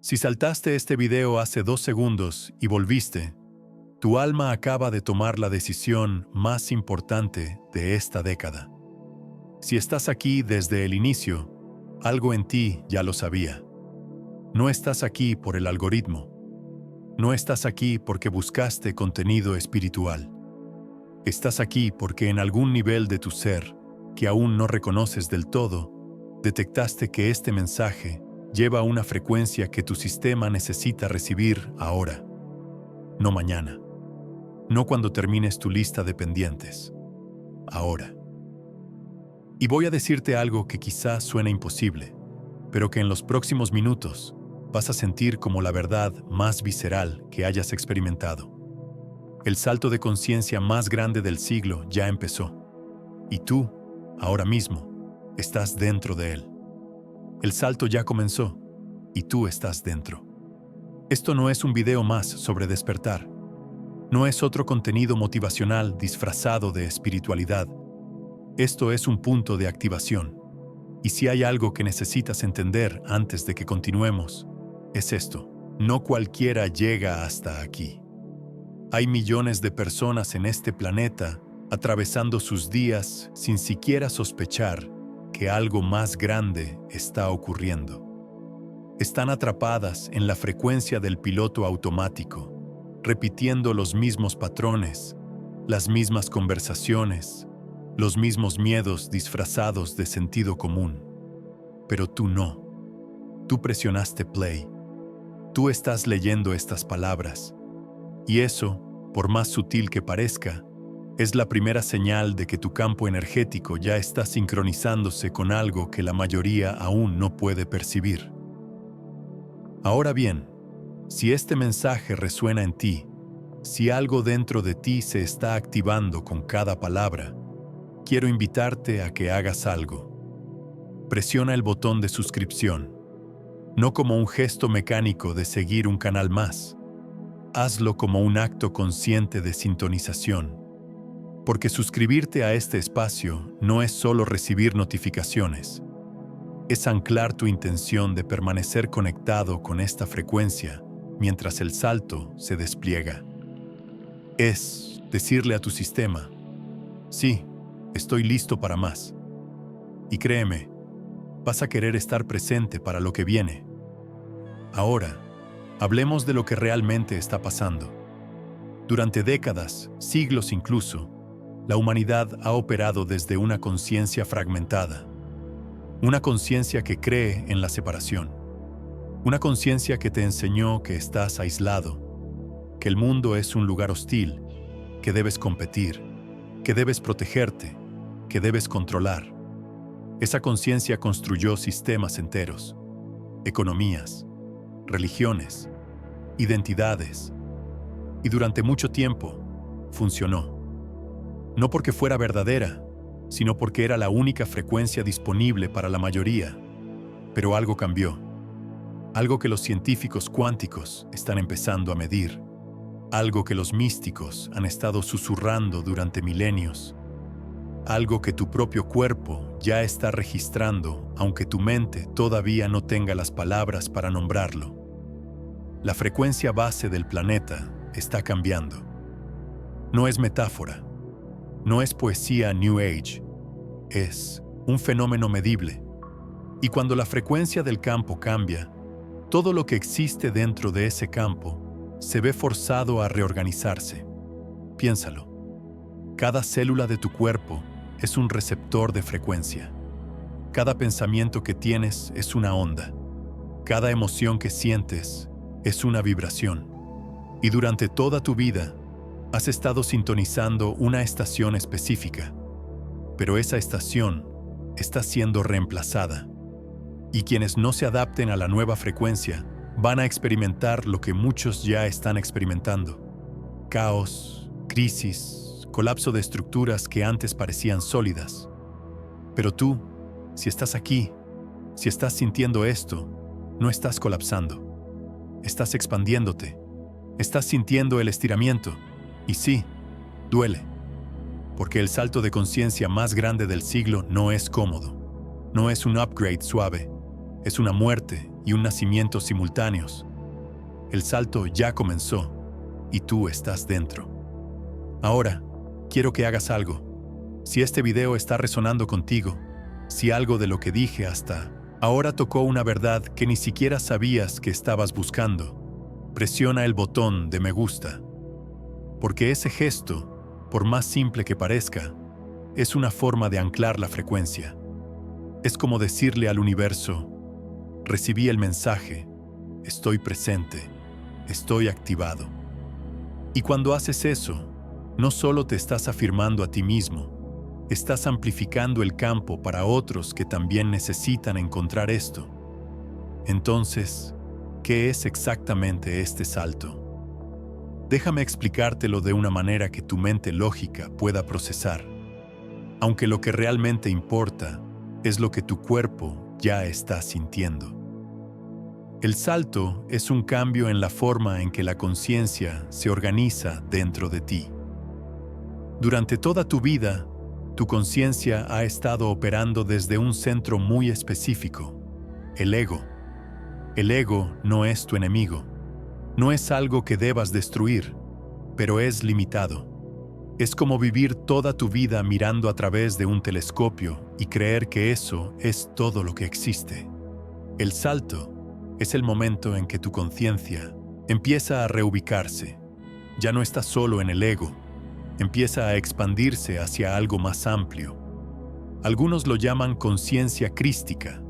Si saltaste este video hace 2 segundos y volviste, tu alma acaba de tomar la decisión más importante de esta década. Si estás aquí desde el inicio, algo en ti ya lo sabía. No estás aquí por el algoritmo. No estás aquí porque buscaste contenido espiritual. Estás aquí porque en algún nivel de tu ser, que aún no reconoces del todo, detectaste que este mensaje lleva una frecuencia que tu sistema necesita recibir ahora, no mañana, no cuando termines tu lista de pendientes, ahora. Y voy a decirte algo que quizás suene imposible, pero que en los próximos minutos vas a sentir como la verdad más visceral que hayas experimentado. El salto de conciencia más grande del siglo ya empezó, y tú, ahora mismo, estás dentro de él. El salto ya comenzó, y tú estás dentro. Esto no es un video más sobre despertar. No es otro contenido motivacional disfrazado de espiritualidad. Esto es un punto de activación. Y si hay algo que necesitas entender antes de que continuemos, es esto. No cualquiera llega hasta aquí. Hay millones de personas en este planeta atravesando sus días sin siquiera sospechar que algo más grande está ocurriendo. Están atrapadas en la frecuencia del piloto automático, repitiendo los mismos patrones, las mismas conversaciones, los mismos miedos disfrazados de sentido común. Pero tú no. Tú presionaste play. Tú estás leyendo estas palabras. Y eso, por más sutil que parezca, es la primera señal de que tu campo energético ya está sincronizándose con algo que la mayoría aún no puede percibir. Ahora bien, si este mensaje resuena en ti, si algo dentro de ti se está activando con cada palabra, quiero invitarte a que hagas algo. Presiona el botón de suscripción, no como un gesto mecánico de seguir un canal más. Hazlo como un acto consciente de sintonización. Porque suscribirte a este espacio no es solo recibir notificaciones. Es anclar tu intención de permanecer conectado con esta frecuencia mientras el salto se despliega. Es decirle a tu sistema, sí, estoy listo para más. Y créeme, vas a querer estar presente para lo que viene. Ahora, hablemos de lo que realmente está pasando. Durante décadas, siglos incluso, la humanidad ha operado desde una conciencia fragmentada. Una conciencia que cree en la separación. Una conciencia que te enseñó que estás aislado, que el mundo es un lugar hostil, que debes competir, que debes protegerte, que debes controlar. Esa conciencia construyó sistemas enteros, economías, religiones, identidades, y durante mucho tiempo funcionó. No porque fuera verdadera, sino porque era la única frecuencia disponible para la mayoría. Pero algo cambió. Algo que los científicos cuánticos están empezando a medir. Algo que los místicos han estado susurrando durante milenios. Algo que tu propio cuerpo ya está registrando, aunque tu mente todavía no tenga las palabras para nombrarlo. La frecuencia base del planeta está cambiando. No es metáfora. No es poesía New Age, es un fenómeno medible. Y cuando la frecuencia del campo cambia, todo lo que existe dentro de ese campo se ve forzado a reorganizarse. Piénsalo. Cada célula de tu cuerpo es un receptor de frecuencia. Cada pensamiento que tienes es una onda. Cada emoción que sientes es una vibración. Y durante toda tu vida, has estado sintonizando una estación específica, pero esa estación está siendo reemplazada. Y quienes no se adapten a la nueva frecuencia van a experimentar lo que muchos ya están experimentando. Caos, crisis, colapso de estructuras que antes parecían sólidas. Pero tú, si estás aquí, si estás sintiendo esto, no estás colapsando. Estás expandiéndote. Estás sintiendo el estiramiento. Y sí, duele, porque el salto de conciencia más grande del siglo no es cómodo. No es un upgrade suave, es una muerte y un nacimiento simultáneos. El salto ya comenzó y tú estás dentro. Ahora, quiero que hagas algo. Si este video está resonando contigo, si algo de lo que dije hasta ahora tocó una verdad que ni siquiera sabías que estabas buscando, presiona el botón de me gusta. Porque ese gesto, por más simple que parezca, es una forma de anclar la frecuencia. Es como decirle al universo: recibí el mensaje, estoy presente, estoy activado. Y cuando haces eso, no solo te estás afirmando a ti mismo, estás amplificando el campo para otros que también necesitan encontrar esto. Entonces, ¿qué es exactamente este salto? Déjame explicártelo de una manera que tu mente lógica pueda procesar. Aunque lo que realmente importa es lo que tu cuerpo ya está sintiendo. El salto es un cambio en la forma en que la conciencia se organiza dentro de ti. Durante toda tu vida, tu conciencia ha estado operando desde un centro muy específico, el ego. El ego no es tu enemigo. No es algo que debas destruir, pero es limitado. Es como vivir toda tu vida mirando a través de un telescopio y creer que eso es todo lo que existe. El salto es el momento en que tu conciencia empieza a reubicarse. Ya no está solo en el ego, empieza a expandirse hacia algo más amplio. Algunos lo llaman conciencia crística,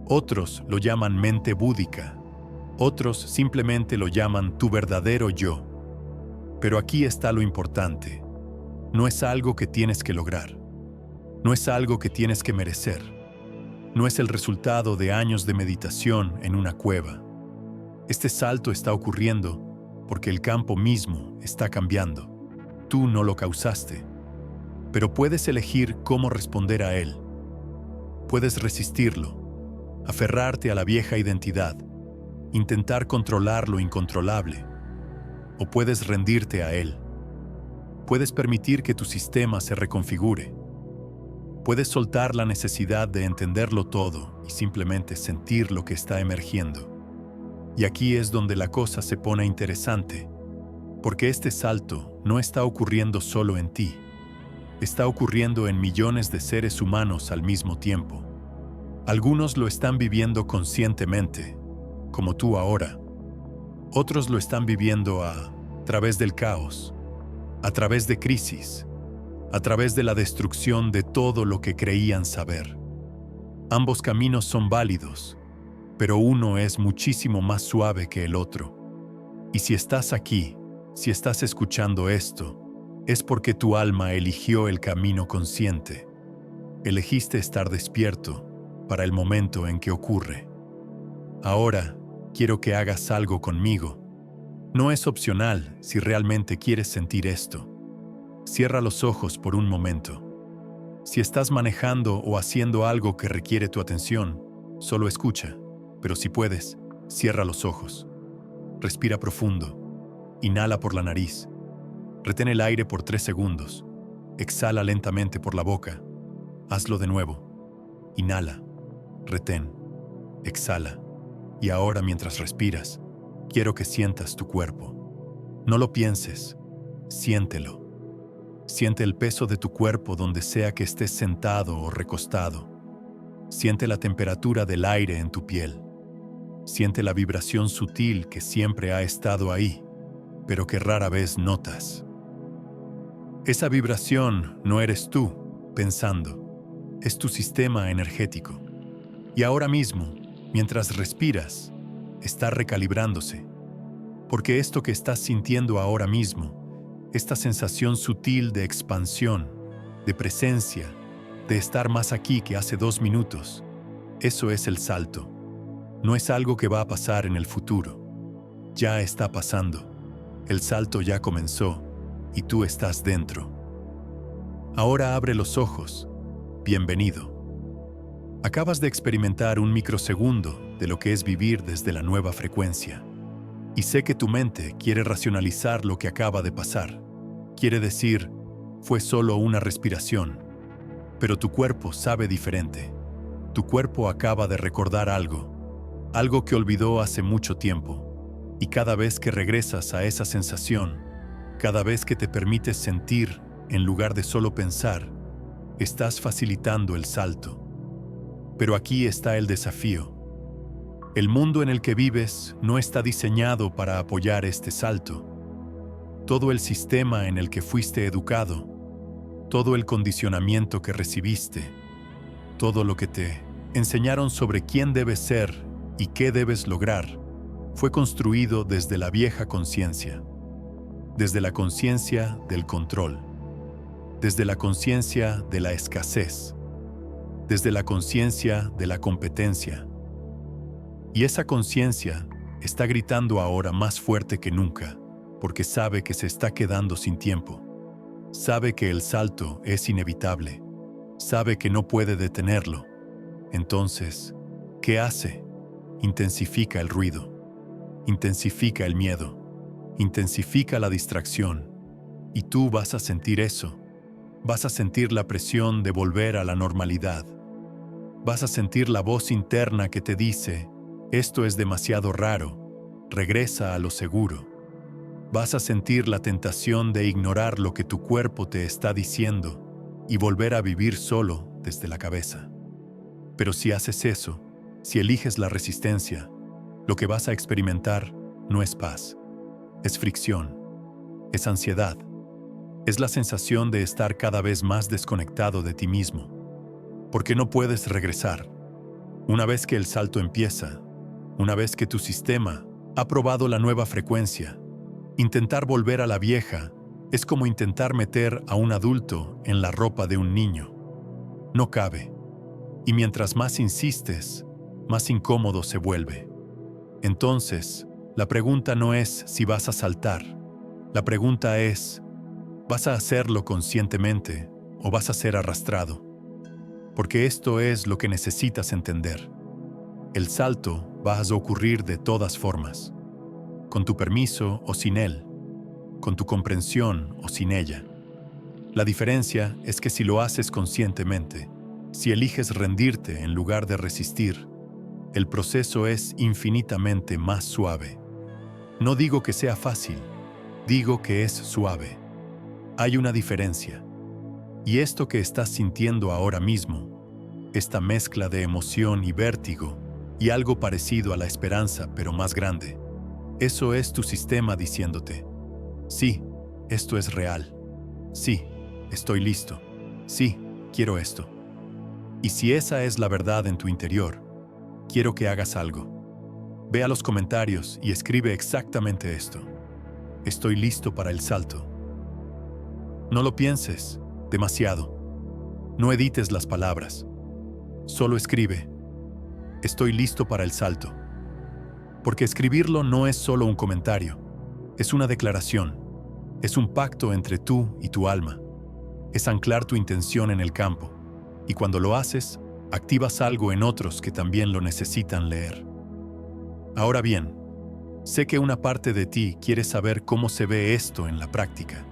otros lo llaman mente búdica, otros simplemente lo llaman tu verdadero yo. Pero aquí está lo importante. No es algo que tienes que lograr. No es algo que tienes que merecer. No es el resultado de años de meditación en una cueva. Este salto está ocurriendo porque el campo mismo está cambiando. Tú no lo causaste, pero puedes elegir cómo responder a él. Puedes resistirlo, aferrarte a la vieja identidad, intentar controlar lo incontrolable, o puedes rendirte a él. Puedes permitir que tu sistema se reconfigure. Puedes soltar la necesidad de entenderlo todo y simplemente sentir lo que está emergiendo. Y aquí es donde la cosa se pone interesante, porque este salto no está ocurriendo solo en ti. Está ocurriendo en millones de seres humanos al mismo tiempo. Algunos lo están viviendo conscientemente, como tú ahora. Otros lo están viviendo a través del caos, a través de crisis, a través de la destrucción de todo lo que creían saber. Ambos caminos son válidos, pero uno es muchísimo más suave que el otro. Y si estás aquí, si estás escuchando esto, es porque tu alma eligió el camino consciente. Elegiste estar despierto para el momento en que ocurre. Ahora, quiero que hagas algo conmigo. No es opcional si realmente quieres sentir esto. Cierra los ojos por un momento. Si estás manejando o haciendo algo que requiere tu atención, solo escucha, pero si puedes, cierra los ojos. Respira profundo. Inhala por la nariz. Retén el aire por 3 segundos. Exhala lentamente por la boca. Hazlo de nuevo. Inhala. Retén. Exhala. Y ahora, mientras respiras, quiero que sientas tu cuerpo. No lo pienses. Siéntelo. Siente el peso de tu cuerpo donde sea que estés sentado o recostado. Siente la temperatura del aire en tu piel. Siente la vibración sutil que siempre ha estado ahí, pero que rara vez notas. Esa vibración no eres tú pensando, es tu sistema energético. Y ahora mismo, mientras respiras, está recalibrándose. Porque esto que estás sintiendo ahora mismo, esta sensación sutil de expansión, de presencia, de estar más aquí que hace 2 minutos, eso es el salto. No es algo que va a pasar en el futuro. Ya está pasando. El salto ya comenzó y tú estás dentro. Ahora abre los ojos. Bienvenido. Acabas de experimentar un microsegundo de lo que es vivir desde la nueva frecuencia. Y sé que tu mente quiere racionalizar lo que acaba de pasar. Quiere decir, fue solo una respiración. Pero tu cuerpo sabe diferente. Tu cuerpo acaba de recordar algo. algo que olvidó hace mucho tiempo. Y cada vez que regresas a esa sensación, cada vez que te permites sentir en lugar de solo pensar, estás facilitando el salto. Pero aquí está el desafío. El mundo en el que vives no está diseñado para apoyar este salto. Todo el sistema en el que fuiste educado, todo el condicionamiento que recibiste, todo lo que te enseñaron sobre quién debes ser y qué debes lograr, fue construido desde la vieja conciencia, desde la conciencia del control, desde la conciencia de la escasez, desde la conciencia de la competencia. Y esa conciencia está gritando ahora más fuerte que nunca, porque sabe que se está quedando sin tiempo. Sabe que el salto es inevitable. Sabe que no puede detenerlo. Entonces, ¿qué hace? Intensifica el ruido. Intensifica el miedo. Intensifica la distracción. Y tú vas a sentir eso. Vas a sentir la presión de volver a la normalidad. Vas a sentir la voz interna que te dice: esto es demasiado raro, regresa a lo seguro. Vas a sentir la tentación de ignorar lo que tu cuerpo te está diciendo y volver a vivir solo desde la cabeza. Pero si haces eso, si eliges la resistencia, lo que vas a experimentar no es paz, es fricción, es ansiedad, es la sensación de estar cada vez más desconectado de ti mismo, porque no puedes regresar. Una vez que el salto empieza, una vez que tu sistema ha probado la nueva frecuencia, intentar volver a la vieja es como intentar meter a un adulto en la ropa de un niño. No cabe. Y mientras más insistes, más incómodo se vuelve. Entonces, la pregunta no es si vas a saltar. La pregunta es, ¿vas a hacerlo conscientemente o vas a ser arrastrado? Porque esto es lo que necesitas entender. El salto va a ocurrir de todas formas, con tu permiso o sin él, con tu comprensión o sin ella. La diferencia es que si lo haces conscientemente, si eliges rendirte en lugar de resistir, el proceso es infinitamente más suave. No digo que sea fácil, digo que es suave. Hay una diferencia. Y esto que estás sintiendo ahora mismo, esta mezcla de emoción y vértigo, y algo parecido a la esperanza, pero más grande, eso es tu sistema diciéndote: sí, esto es real. Sí, estoy listo. Sí, quiero esto. Y si esa es la verdad en tu interior, quiero que hagas algo. Ve a los comentarios y escribe exactamente esto: estoy listo para el salto. No lo pienses demasiado. No edites las palabras. Solo escribe: estoy listo para el salto. Porque escribirlo no es solo un comentario, es una declaración, es un pacto entre tú y tu alma. Es anclar tu intención en el campo, y cuando lo haces, activas algo en otros que también lo necesitan leer. Ahora bien, sé que una parte de ti quiere saber cómo se ve esto en la práctica.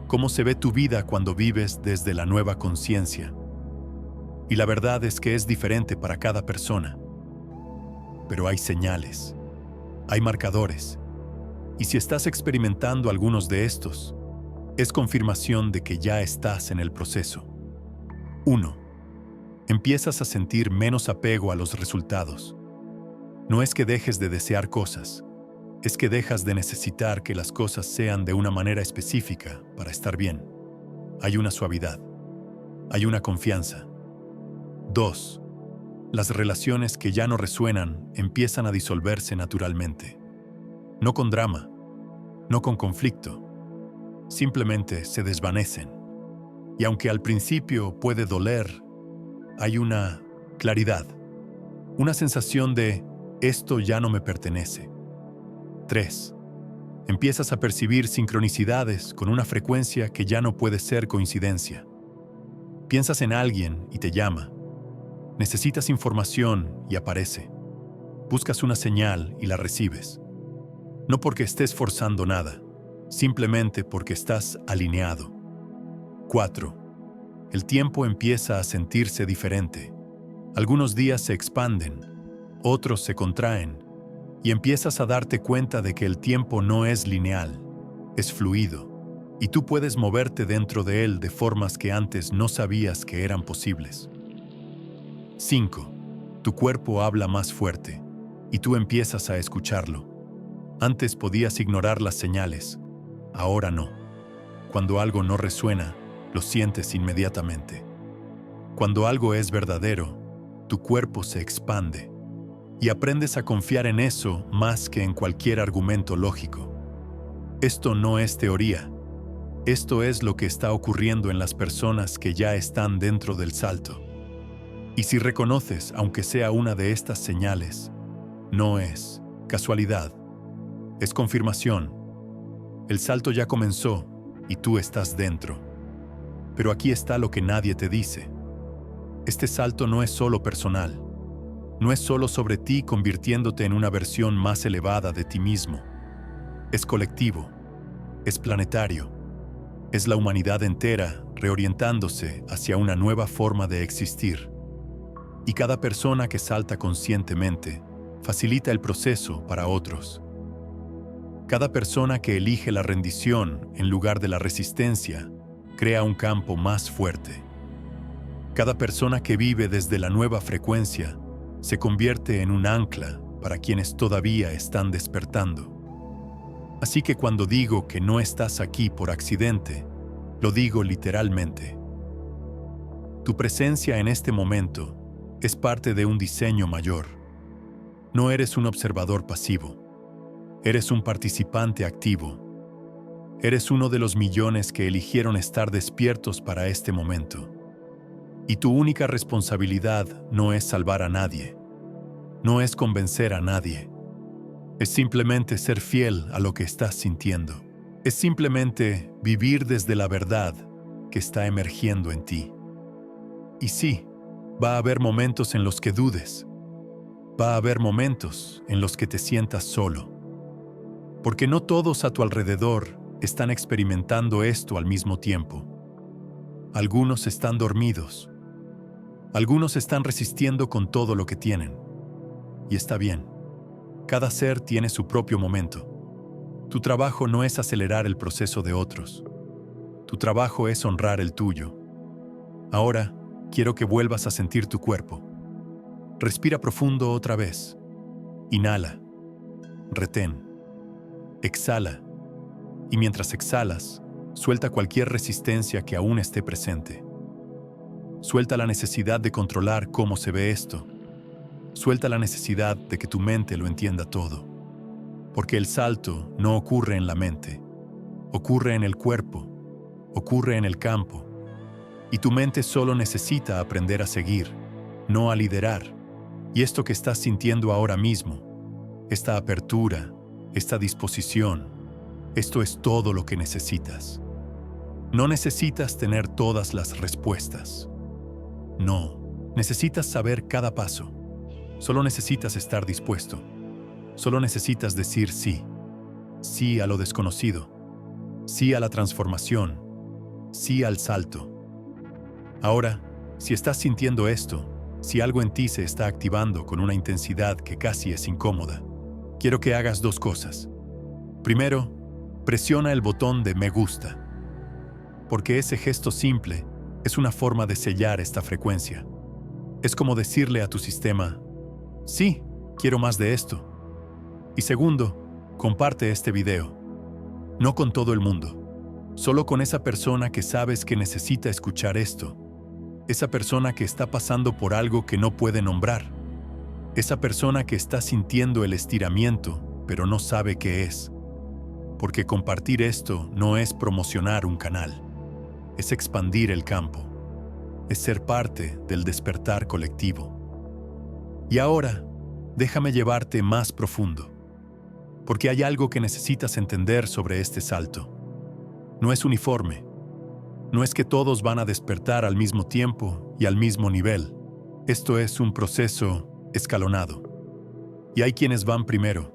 Cómo se ve tu vida cuando vives desde la nueva conciencia. Y la verdad es que es diferente para cada persona. Pero hay señales, hay marcadores. Y si estás experimentando algunos de estos, es confirmación de que ya estás en el proceso. 1. Empiezas a sentir menos apego a los resultados. No es que dejes de desear cosas, es que dejas de necesitar que las cosas sean de una manera específica para estar bien. Hay una suavidad, hay una confianza. 2. Las relaciones que ya no resuenan empiezan a disolverse naturalmente. No con drama, no con conflicto. Simplemente se desvanecen. Y aunque al principio puede doler, hay una claridad, una sensación de esto ya no me pertenece. 3. Empiezas a percibir sincronicidades con una frecuencia que ya no puede ser coincidencia. Piensas en alguien y te llama. Necesitas información y aparece. Buscas una señal y la recibes. No porque estés forzando nada, simplemente porque estás alineado. 4. El tiempo empieza a sentirse diferente. Algunos días se expanden, otros se contraen, y empiezas a darte cuenta de que el tiempo no es lineal, es fluido, y tú puedes moverte dentro de él de formas que antes no sabías que eran posibles. 5. Tu cuerpo habla más fuerte, y tú empiezas a escucharlo. Antes podías ignorar las señales, ahora no. Cuando algo no resuena, lo sientes inmediatamente. Cuando algo es verdadero, tu cuerpo se expande, y aprendes a confiar en eso más que en cualquier argumento lógico. Esto no es teoría. Esto es lo que está ocurriendo en las personas que ya están dentro del salto. Y si reconoces, aunque sea una de estas señales, no es casualidad, es confirmación. El salto ya comenzó y tú estás dentro. Pero aquí está lo que nadie te dice. Este salto no es solo personal. No es solo sobre ti convirtiéndote en una versión más elevada de ti mismo. Es colectivo, es planetario, es la humanidad entera reorientándose hacia una nueva forma de existir. Y cada persona que salta conscientemente facilita el proceso para otros. Cada persona que elige la rendición en lugar de la resistencia crea un campo más fuerte. Cada persona que vive desde la nueva frecuencia se convierte en un ancla para quienes todavía están despertando. Así que cuando digo que no estás aquí por accidente, lo digo literalmente. Tu presencia en este momento es parte de un diseño mayor. No eres un observador pasivo. Eres un participante activo. Eres uno de los millones que eligieron estar despiertos para este momento. Y tu única responsabilidad no es salvar a nadie. No es convencer a nadie. Es simplemente ser fiel a lo que estás sintiendo. Es simplemente vivir desde la verdad que está emergiendo en ti. Y sí, va a haber momentos en los que dudes. Va a haber momentos en los que te sientas solo. Porque no todos a tu alrededor están experimentando esto al mismo tiempo. Algunos están dormidos. Algunos están resistiendo con todo lo que tienen. Y está bien. Cada ser tiene su propio momento. Tu trabajo no es acelerar el proceso de otros. Tu trabajo es honrar el tuyo. Ahora, quiero que vuelvas a sentir tu cuerpo. Respira profundo otra vez. Inhala. Retén. Exhala. Y mientras exhalas, suelta cualquier resistencia que aún esté presente. Suelta la necesidad de controlar cómo se ve esto. Suelta la necesidad de que tu mente lo entienda todo. Porque el salto no ocurre en la mente. Ocurre en el cuerpo. Ocurre en el campo. Y tu mente solo necesita aprender a seguir, no a liderar. Y esto que estás sintiendo ahora mismo, esta apertura, esta disposición, esto es todo lo que necesitas. No necesitas tener todas las respuestas. No, necesitas saber cada paso. Solo necesitas estar dispuesto. Solo necesitas decir sí. Sí a lo desconocido. Sí a la transformación. Sí al salto. Ahora, si estás sintiendo esto, si algo en ti se está activando con una intensidad que casi es incómoda, quiero que hagas dos cosas. Primero, presiona el botón de me gusta. Porque ese gesto simple es una forma de sellar esta frecuencia. Es como decirle a tu sistema, sí, quiero más de esto. Y segundo, comparte este video. No con todo el mundo, solo con esa persona que sabes que necesita escuchar esto. Esa persona que está pasando por algo que no puede nombrar. Esa persona que está sintiendo el estiramiento, pero no sabe qué es. Porque compartir esto no es promocionar un canal. Es expandir el campo. Es ser parte del despertar colectivo. Y ahora, déjame llevarte más profundo. Porque hay algo que necesitas entender sobre este salto. No es uniforme. No es que todos van a despertar al mismo tiempo y al mismo nivel. Esto es un proceso escalonado. Y hay quienes van primero.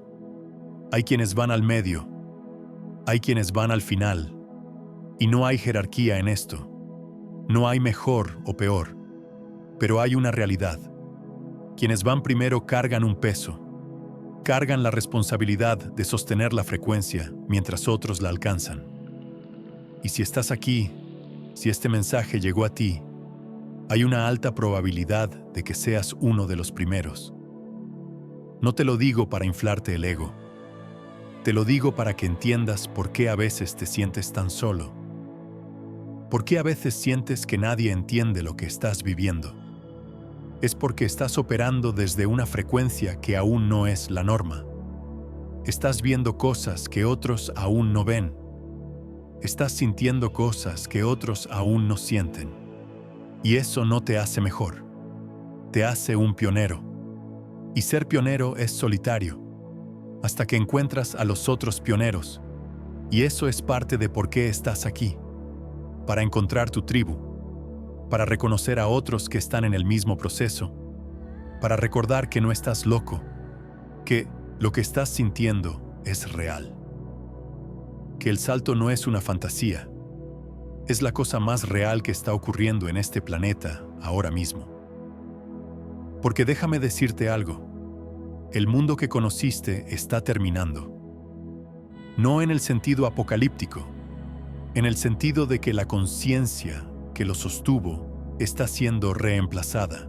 Hay quienes van al medio. Hay quienes van al final. Y no hay jerarquía en esto. No hay mejor o peor. Pero hay una realidad. Quienes van primero cargan un peso, cargan la responsabilidad de sostener la frecuencia mientras otros la alcanzan. Y si estás aquí, si este mensaje llegó a ti, hay una alta probabilidad de que seas uno de los primeros. No te lo digo para inflarte el ego. Te lo digo para que entiendas por qué a veces te sientes tan solo. ¿Por qué a veces sientes que nadie entiende lo que estás viviendo? Es porque estás operando desde una frecuencia que aún no es la norma. Estás viendo cosas que otros aún no ven. Estás sintiendo cosas que otros aún no sienten. Y eso no te hace mejor. Te hace un pionero. Y ser pionero es solitario, hasta que encuentras a los otros pioneros. Y eso es parte de por qué estás aquí. Para encontrar tu tribu, para reconocer a otros que están en el mismo proceso, para recordar que no estás loco, que lo que estás sintiendo es real. Que el salto no es una fantasía, es la cosa más real que está ocurriendo en este planeta ahora mismo. Porque déjame decirte algo, el mundo que conociste está terminando. No en el sentido apocalíptico, en el sentido de que la conciencia que lo sostuvo está siendo reemplazada.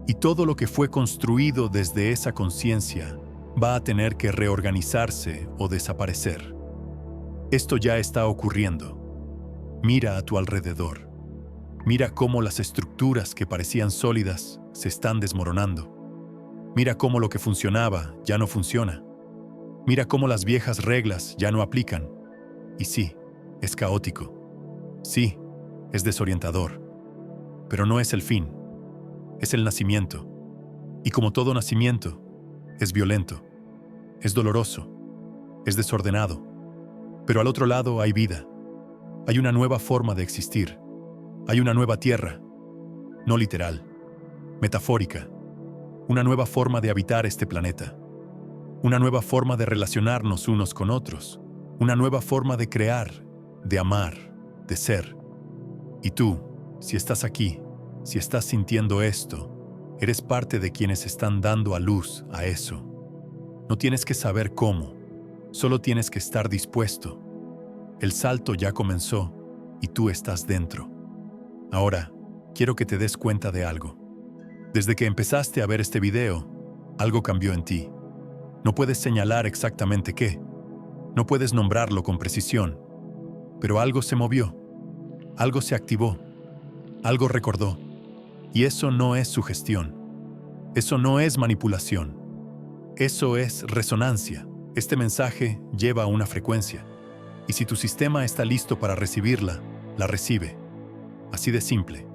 Y todo lo que fue construido desde esa conciencia va a tener que reorganizarse o desaparecer. Esto ya está ocurriendo. Mira a tu alrededor. Mira cómo las estructuras que parecían sólidas se están desmoronando. Mira cómo lo que funcionaba ya no funciona. Mira cómo las viejas reglas ya no aplican. Y sí, es caótico. Sí, es desorientador. Pero no es el fin. Es el nacimiento. Y como todo nacimiento, es violento. Es doloroso. Es desordenado. Pero al otro lado hay vida. Hay una nueva forma de existir. Hay una nueva tierra. No literal. Metafórica. Una nueva forma de habitar este planeta. Una nueva forma de relacionarnos unos con otros. Una nueva forma de crear, de amar, de ser. Y tú, si estás aquí, si estás sintiendo esto, eres parte de quienes están dando a luz a eso. No tienes que saber cómo, solo tienes que estar dispuesto. El salto ya comenzó y tú estás dentro. Ahora, quiero que te des cuenta de algo. Desde que empezaste a ver este video, algo cambió en ti. No puedes señalar exactamente qué. No puedes nombrarlo con precisión. Pero algo se movió. Algo se activó. Algo recordó. Y eso no es sugestión. Eso no es manipulación. Eso es resonancia. Este mensaje lleva una frecuencia. Y si tu sistema está listo para recibirla, la recibe. Así de simple.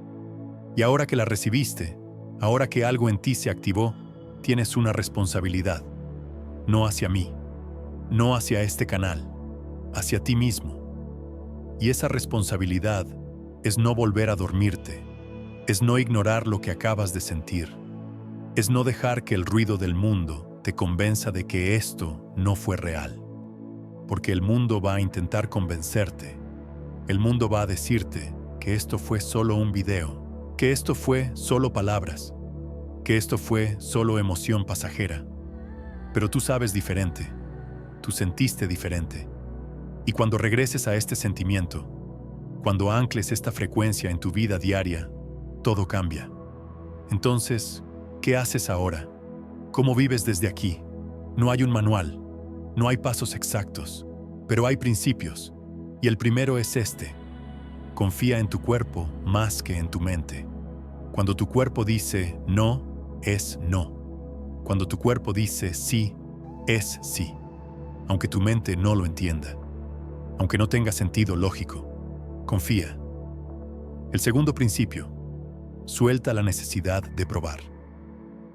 Y ahora que la recibiste, ahora que algo en ti se activó, tienes una responsabilidad. No hacia mí, no hacia este canal, hacia ti mismo. Y esa responsabilidad es no volver a dormirte, es no ignorar lo que acabas de sentir, es no dejar que el ruido del mundo te convenza de que esto no fue real. Porque el mundo va a intentar convencerte, el mundo va a decirte que esto fue solo un video, que esto fue solo palabras, que esto fue solo emoción pasajera. Pero tú sabes diferente, tú sentiste diferente. Y cuando regreses a este sentimiento, cuando ancles esta frecuencia en tu vida diaria, todo cambia. Entonces, ¿qué haces ahora? ¿Cómo vives desde aquí? No hay un manual, no hay pasos exactos, pero hay principios. Y el primero es este: confía en tu cuerpo más que en tu mente. Cuando tu cuerpo dice no, es no. Cuando tu cuerpo dice sí, es sí. Aunque tu mente no lo entienda. Aunque no tenga sentido lógico. Confía. El segundo principio: suelta la necesidad de probar.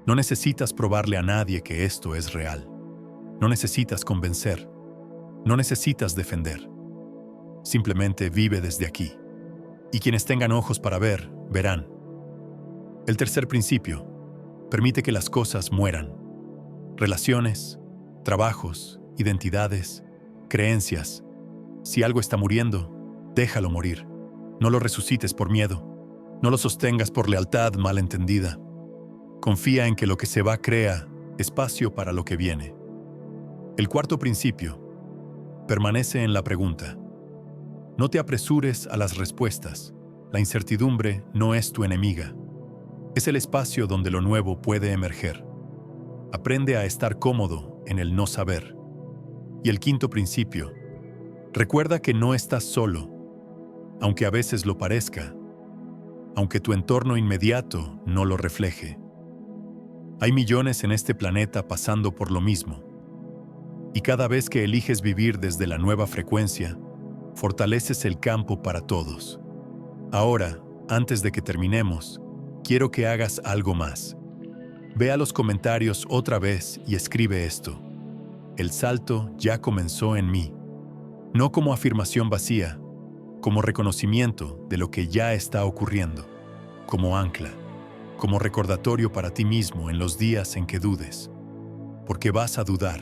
No necesitas probarle a nadie que esto es real. No necesitas convencer. No necesitas defender. Simplemente vive desde aquí. Y quienes tengan ojos para ver, verán. El tercer principio: permite que las cosas mueran. Relaciones, trabajos, identidades, creencias. Si algo está muriendo, déjalo morir. No lo resucites por miedo. No lo sostengas por lealtad malentendida. Confía en que lo que se va crea espacio para lo que viene. El cuarto principio. Permanece en la pregunta. No te apresures a las respuestas. La incertidumbre no es tu enemiga. Es el espacio donde lo nuevo puede emerger. Aprende a estar cómodo en el no saber. Y el quinto principio. Recuerda que no estás solo, aunque a veces lo parezca, aunque tu entorno inmediato no lo refleje. Hay millones en este planeta pasando por lo mismo. Y cada vez que eliges vivir desde la nueva frecuencia, fortaleces el campo para todos. Ahora, antes de que terminemos, quiero que hagas algo más. Ve a los comentarios otra vez y escribe esto. El salto ya comenzó en mí. No como afirmación vacía, como reconocimiento de lo que ya está ocurriendo, como ancla, como recordatorio para ti mismo en los días en que dudes. Porque vas a dudar.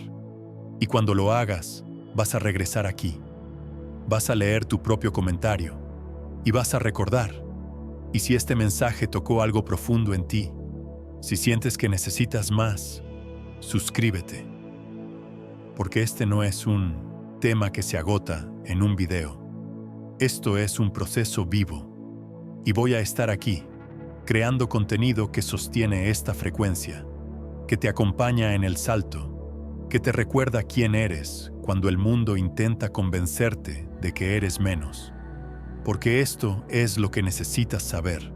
Y cuando lo hagas, vas a regresar aquí. Vas a leer tu propio comentario y vas a recordar. Y si este mensaje tocó algo profundo en ti, si sientes que necesitas más, suscríbete. Porque este no es un tema que se agota en un video. Esto es un proceso vivo. Y voy a estar aquí, creando contenido que sostiene esta frecuencia, que te acompaña en el salto, que te recuerda quién eres cuando el mundo intenta convencerte de que eres menos. Porque esto es lo que necesitas saber.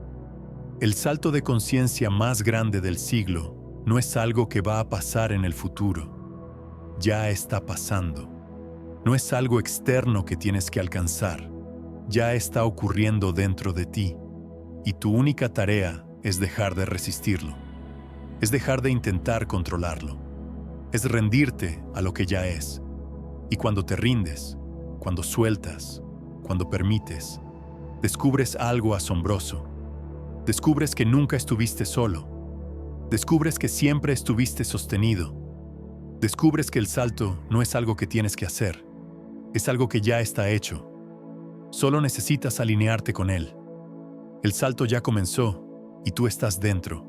El salto de conciencia más grande del siglo no es algo que va a pasar en el futuro. Ya está pasando. No es algo externo que tienes que alcanzar. Ya está ocurriendo dentro de ti. Y tu única tarea es dejar de resistirlo. Es dejar de intentar controlarlo. Es rendirte a lo que ya es. Y cuando te rindes, cuando sueltas, cuando permites, descubres algo asombroso. Descubres que nunca estuviste solo. Descubres que siempre estuviste sostenido. Descubres que el salto no es algo que tienes que hacer. Es algo que ya está hecho. Solo necesitas alinearte con él. El salto ya comenzó y tú estás dentro.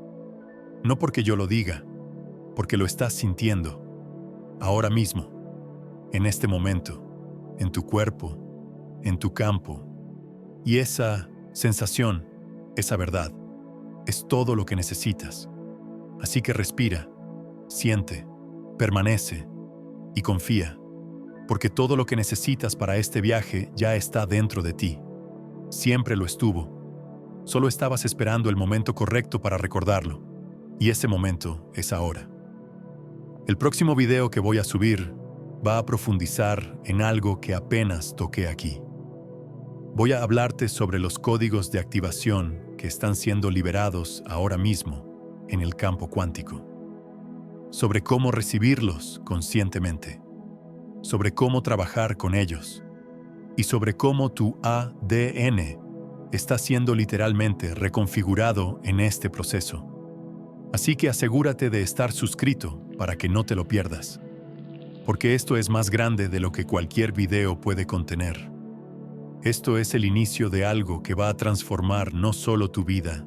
No porque yo lo diga, porque lo estás sintiendo. Ahora mismo, en este momento, en tu cuerpo, en tu campo. Y esa sensación, esa verdad, es todo lo que necesitas. Así que respira, siente, permanece y confía, porque todo lo que necesitas para este viaje ya está dentro de ti. Siempre lo estuvo. Solo estabas esperando el momento correcto para recordarlo. Y ese momento es ahora. El próximo video que voy a subir va a profundizar en algo que apenas toqué aquí. Voy a hablarte sobre los códigos de activación que están siendo liberados ahora mismo en el campo cuántico. Sobre cómo recibirlos conscientemente. Sobre cómo trabajar con ellos. Y sobre cómo tu ADN está siendo literalmente reconfigurado en este proceso. Así que asegúrate de estar suscrito para que no te lo pierdas. Porque esto es más grande de lo que cualquier video puede contener. Esto es el inicio de algo que va a transformar no solo tu vida,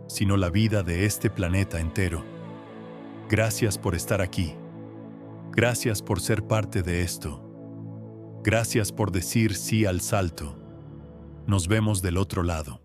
sino la vida de este planeta entero. Gracias por estar aquí. Gracias por ser parte de esto. Gracias por decir sí al salto. Nos vemos del otro lado.